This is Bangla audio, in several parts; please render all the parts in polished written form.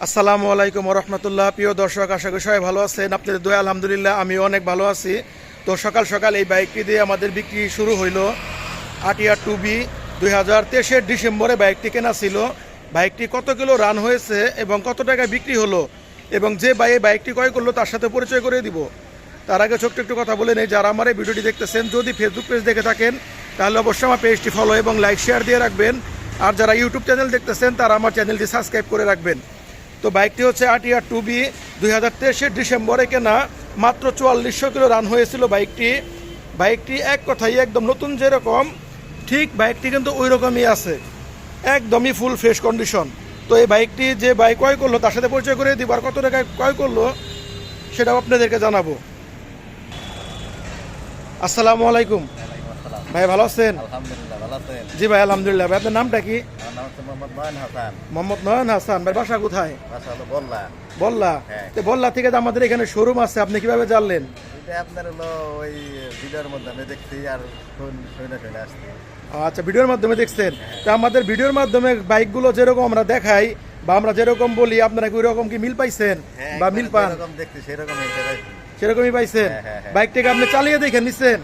আসসালামু আলাইকুম রহমতুল্লাহ। প্রিয় দর্শক, আশা করি সবাই ভালো আছেন। আপনাদের দোয়া আলহামদুলিল্লাহ আমি অনেক ভালো আছি। তো সকাল সকাল এই বাইকটি দিয়ে আমাদের বিক্রি শুরু হইলো। আটিয়া 2B 2023 ডিসেম্বরে বাইকটি কেনা ছিল। বাইকটি কত কিলো রান হয়েছে এবং কত টাকায় বিক্রি হলো এবং যে বাইকটি ক্রয় করলো তার সাথে পরিচয় করে দিব। তার আগে ছোট্ট একটু কথা বলে নেই, যারা আমার এই ভিডিওটি দেখতেছেন যদি ফেসবুক পেজ দেখে থাকেন তাহলে অবশ্যই আমার পেজটি ফলো এবং লাইক শেয়ার দিয়ে রাখবেন। আর যারা ইউটিউব চ্যানেল দেখতেছেন তারা আমার চ্যানেলটি সাবস্ক্রাইব করে রাখবেন। তো বাইকটি হচ্ছে আটিয়া 2B 2023 ডিসেম্বরে কেনা, মাত্র 4400 কিলো রান হয়েছিল বাইকটি এক কথাই একদম নতুন যেরকম ঠিক বাইকটি কিন্তু ওই রকমই আছে, একদমই ফুল ফ্রেশ কন্ডিশন। তো এই বাইকটি যে বাইক ক্রয় করলো তার সাথে পরিচয় করে দিব, আর কত টাকায় ক্রয় করলো সেটাও আপনাদেরকে জানাবো। আসসালামু আলাইকুম ভাই, ভালো আছেন? জি ভাই আলহামদুলিল্লাহ। ভাই আপনার নামটা কি? মোহাম্মদ নয়ন হাসান। ভাই বাসা কোথায়? বল্লা। বল্লা থেকে আমাদের এখানে শোরুম আছে, আপনি কিভাবে জানলেন? আপনার হলো ওই ভিডিওর মধ্যে আমি দেখছি আর শুনে আসছি। আচ্ছা, ভিডিওর মাধ্যমে দেখছেন। তো আমাদের ভিডিওর মাধ্যমে বাইকগুলো যেরকম আমরা দেখাই বা আমরা যেরকম বলি, আপনারা কি ওই রকম কি মিল পাইছেন বা মিল পান? সেরকমই পাইছেন? বাইকটাকে আপনি চালিয়ে দেখে নিচ্ছেন?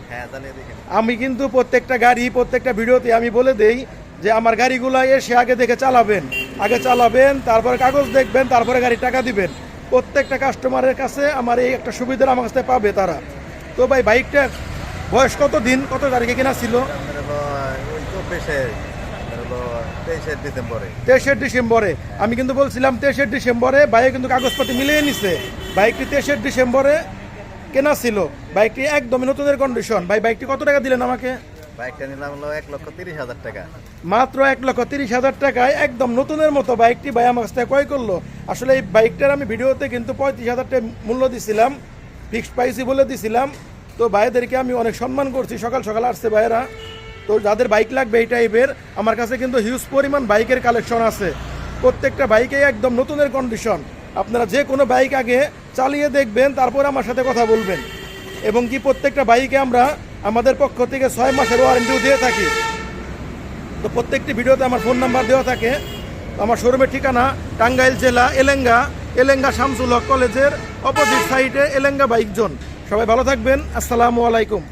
আমি কিন্তু প্রত্যেকটা গাড়ি প্রত্যেকটা ভিডিওতে আমি বলে দেই যে আমার গাড়িগুলো এসে আগে দেখে চালাবেন, তারপরে কাগজ দেখবেন, তারপরে গাড়ির টাকা দিবেন। প্রত্যেকটা কাস্টমারের কাছে আমার এই একটা সুবিধা আমার কাছে পাবে তারা। তো ভাই বাইকটা বয়স কত দিন, কত তারিখে কেনা ছিল? 23 ডিসেম্বরে। আমি কিন্তু বলছিলাম 23 ডিসেম্বরে। বাইকে কিন্তু কাগজপাতি মিলিয়ে নিছে। বাইকটি 23 ডিসেম্বরে কেনা ছিল। বাইকটি একদমই নতুনের কন্ডিশন। বাইকটি কত টাকা দিলেন আমাকে? বাইকটা নিলাম হলো 1,30,000 টাকা। মাত্র 1,30,000 টাকায় একদম নতুনের মতো বাইকটি ভাই আমার কাছ থেকে ক্রয় করলো। আসলে এই বাইকটার আমি ভিডিওতে কিন্তু 35,000 টাকা মূল্য দিছিলাম, ফিক্সড প্রাইসই বলে দিছিলাম। তো ভাইদেরকে আমি অনেক সম্মান করছি, সকাল সকাল আসছে ভাইয়েরা। তো যাদের বাইক লাগবে এই টাইপের, আমার কাছে কিন্তু হিউজ পরিমাণ বাইকের কালেকশন আছে। প্রত্যেকটা বাইকে একদম নতুনের কন্ডিশন। আপনারা যে কোনো বাইক আগে চালিয়ে দেখবেন, তারপর আমার সাথে কথা বলবেন। এবং কি প্রত্যেকটা বাইকে আমরা আমাদের পক্ষ থেকে 6 মাসের ওয়ারেন্টিও দিয়ে থাকি। তো প্রত্যেকটি ভিডিওতে আমার ফোন নাম্বার দেওয়া থাকে। আমার শোরুমের ঠিকানা টাঙ্গাইল জেলা এলেঙ্গা শামসুল হক কলেজের অপোজিট সাইডে এলেঙ্গা বাইক জোন। সবাই ভালো থাকবেন। আসসালামু আলাইকুম।